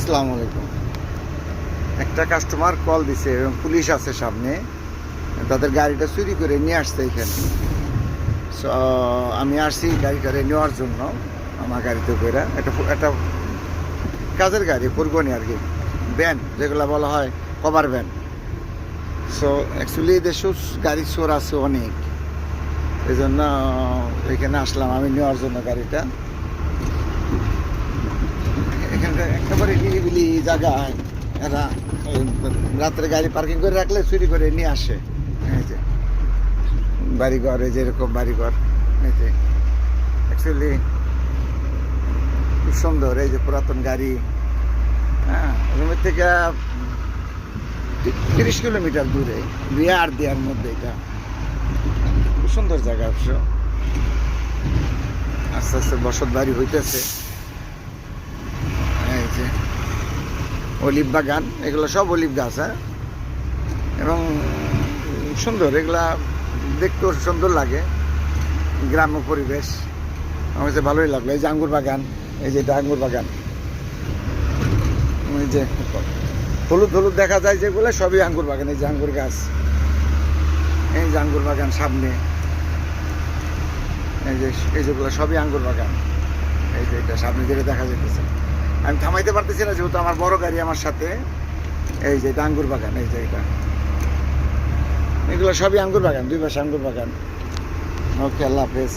আসসালামু আলাইকুম। একটা কাস্টমার কল দিছে এবং পুলিশ আছে সামনে, তাদের গাড়িটা চুরি করে নিয়ে আসছে এখানে। সো আমি আসছি গাড়িটা নেওয়ার জন্য। আমার গাড়িতে করে একটা কাজের গাড়ি পরিবহনী আর কি, ভ্যান যেগুলো বলা হয় কভার ভ্যান। সো অ্যাকচুয়ালি দেশে গাড়ি চোর আছে অনেক, এই জন্য এখানে আসলাম আমি নেওয়ার জন্য গাড়িটা। এখানটা একেবারে নিরিবিলি জায়গা, এরা রাত্রে গাড়ি পার্কিং করে রাখলে চুরি করে নিয়ে আসে। এই যে বাড়িঘর, এই যেরকম বাড়িঘর, এই যে অ্যাকচুয়ালি খুব সুন্দর। এই যে পুরাতন গাড়ি, হ্যাঁ, রুমের থেকে 30 কিলোমিটার দূরে, বিয়ে আর দেওয়ার মধ্যে। এটা খুব সুন্দর জায়গা। অবশ্য আস্তে আস্তে বসত বাড়ি হইতেছে। এই যে অলিভ বাগান, এগুলো সব অলিভ গাছ, হ্যাঁ, এবং সুন্দর, এগুলা দেখতেও সুন্দর লাগে। গ্রাম্য পরিবেশ আমার কাছে ভালোই লাগলো। এই যে আঙ্গুর বাগান, এই যে এটা আঙ্গুর বাগান, ওই যে হলুদ হলুদ দেখা যায় যেগুলো সবই আঙ্গুর বাগান। এই যে আঙ্গুর গাছ, এই যে আঙ্গুর বাগান সামনে, এই যেগুলো সবই আঙ্গুর বাগান। এই যে এটা সামনে যেটা দেখা যেতেছে, আমি থামাইতে পারতেছি না যেহেতু আমার বড় গাড়ি আমার সাথে। এই যে এটা আঙ্গুর বাগান, এই যে এটা, এগুলো সবই আঙ্গুর বাগান, দুই পাশে আঙ্গুর বাগান। ওকে, আল্লাহ হাফেজ।